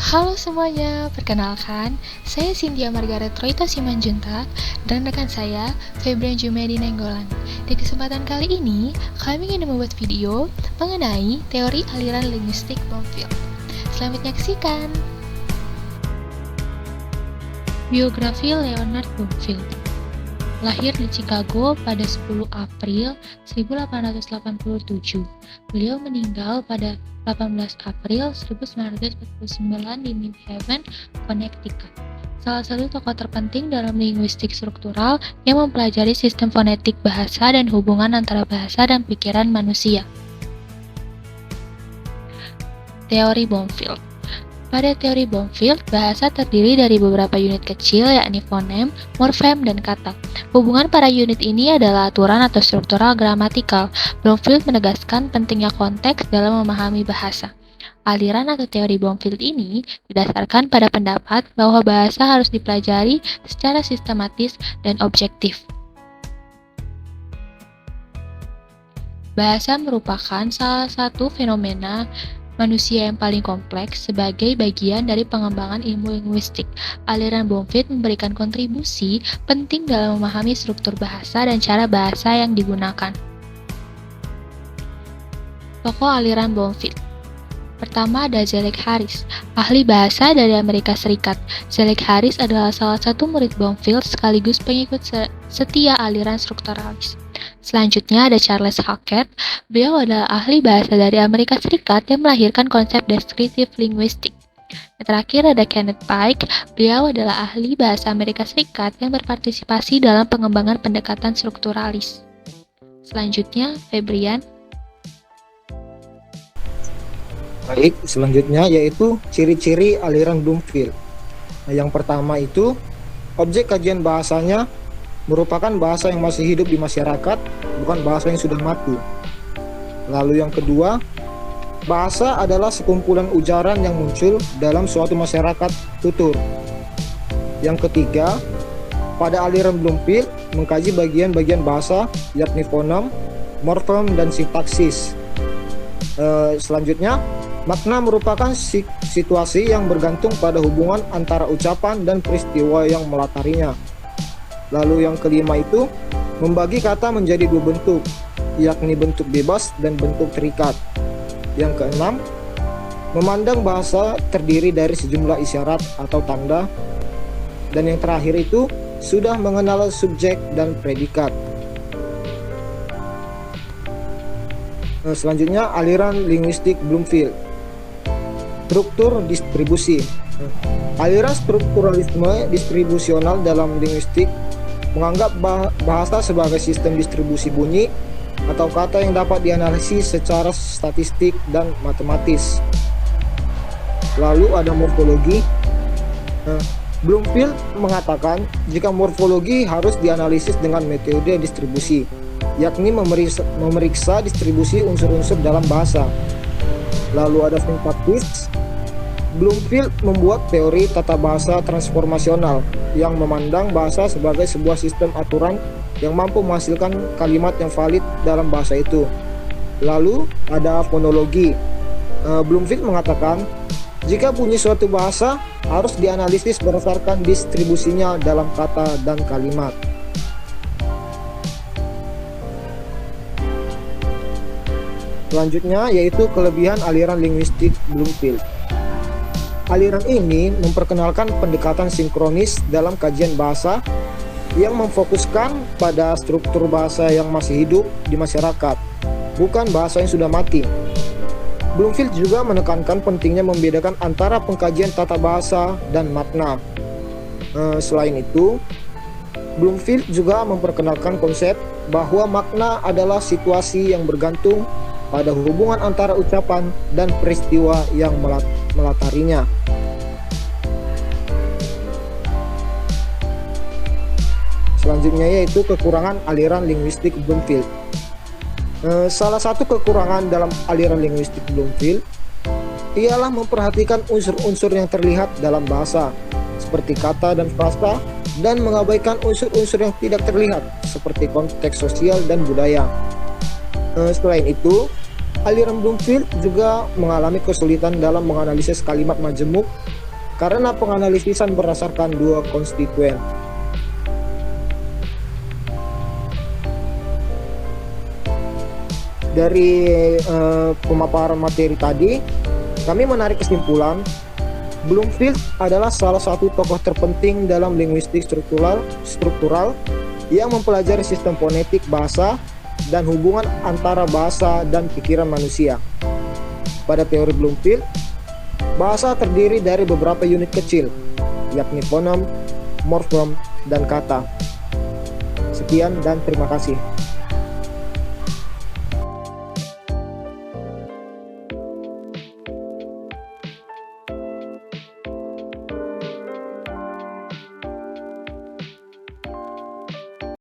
Halo semuanya, perkenalkan, saya Cynthia Margaret Troita Simanjuntak dan rekan saya, Febrian Jumedi Nenggolan. Di kesempatan kali ini, kami ingin membuat video mengenai teori aliran linguistik Bloomfield. Selamat menyaksikan. Biografi Leonard Bloomfield. Lahir di Chicago pada 10 April 1887. Beliau meninggal pada 18 April 1949 di New Haven, Connecticut. Salah satu tokoh terpenting dalam linguistik struktural yang mempelajari sistem fonetik bahasa dan hubungan antara bahasa dan pikiran manusia. Teori Bloomfield. Pada teori Bloomfield, bahasa terdiri dari beberapa unit kecil yakni fonem, morfem, dan kata. Hubungan para unit ini adalah aturan atau struktural gramatikal. Bloomfield menegaskan pentingnya konteks dalam memahami bahasa. Aliran atau teori Bloomfield ini didasarkan pada pendapat bahwa bahasa harus dipelajari secara sistematis dan objektif. Bahasa merupakan salah satu fenomena manusia yang paling kompleks sebagai bagian dari pengembangan ilmu linguistik. Aliran Bloomfield memberikan kontribusi penting dalam memahami struktur bahasa dan cara bahasa yang digunakan. Tokoh aliran Bloomfield. Pertama ada Zelig Harris, ahli bahasa dari Amerika Serikat. Zelig Harris adalah salah satu murid Bloomfield sekaligus pengikut setia aliran strukturalis. Selanjutnya ada Charles Hackett. Beliau adalah ahli bahasa dari Amerika Serikat yang melahirkan konsep deskriptif linguistik. Yang terakhir ada Kenneth Pike. Beliau adalah ahli bahasa Amerika Serikat yang berpartisipasi dalam pengembangan pendekatan strukturalis. Selanjutnya, Febrian. Baik, selanjutnya yaitu ciri-ciri aliran Bloomfield. Nah, yang pertama itu objek kajian bahasanya merupakan bahasa yang masih hidup di masyarakat, bukan bahasa yang sudah mati. Lalu yang kedua, bahasa adalah sekumpulan ujaran yang muncul dalam suatu masyarakat tutur. Yang ketiga, pada aliran Bloomfield mengkaji bagian-bagian bahasa yakni fonem, morfem, dan sintaksis. Selanjutnya, makna merupakan situasi yang bergantung pada hubungan antara ucapan dan peristiwa yang melatarinya. Lalu yang kelima itu membagi kata menjadi dua bentuk, yakni bentuk bebas dan bentuk terikat. Yang keenam, memandang bahasa terdiri dari sejumlah isyarat atau tanda. Dan yang terakhir itu sudah mengenal subjek dan predikat. Selanjutnya aliran linguistik Bloomfield. Struktur distribusi. Aliran strukturalisme distribusional dalam linguistik menganggap bahasa sebagai sistem distribusi bunyi atau kata yang dapat dianalisis secara statistik dan matematis. Lalu ada morfologi. Bloomfield mengatakan jika morfologi harus dianalisis dengan metode distribusi, yakni memeriksa distribusi unsur-unsur dalam bahasa. Lalu ada sintaksis. Bloomfield membuat teori tata bahasa transformasional yang memandang bahasa sebagai sebuah sistem aturan yang mampu menghasilkan kalimat yang valid dalam bahasa itu. Lalu ada fonologi. Bloomfield mengatakan jika bunyi suatu bahasa harus dianalisis berdasarkan distribusinya dalam kata dan kalimat. Selanjutnya yaitu kelebihan aliran linguistik Bloomfield. Aliran ini memperkenalkan pendekatan sinkronis dalam kajian bahasa yang memfokuskan pada struktur bahasa yang masih hidup di masyarakat, bukan bahasa yang sudah mati. Bloomfield juga menekankan pentingnya membedakan antara pengkajian tata bahasa dan makna. Selain itu, Bloomfield juga memperkenalkan konsep bahwa makna adalah situasi yang bergantung pada hubungan antara ucapan dan peristiwa yang melatarinya. Selanjutnya yaitu kekurangan aliran linguistik Bloomfield. Salah satu kekurangan dalam aliran linguistik Bloomfield ialah memperhatikan unsur-unsur yang terlihat dalam bahasa, seperti kata dan frasa, dan mengabaikan unsur-unsur yang tidak terlihat, seperti konteks sosial dan budaya. Selain itu, Aliran Bloomfield juga mengalami kesulitan dalam menganalisis kalimat majemuk karena penganalisisan berdasarkan dua konstituen. Dari pemaparan materi tadi, kami menarik kesimpulan Bloomfield adalah salah satu tokoh terpenting dalam linguistik struktural yang mempelajari sistem fonetik bahasa dan hubungan antara bahasa dan pikiran manusia. Pada teori Bloomfield, bahasa terdiri dari beberapa unit kecil, yakni fonem, morfem, dan kata. Sekian dan terima kasih.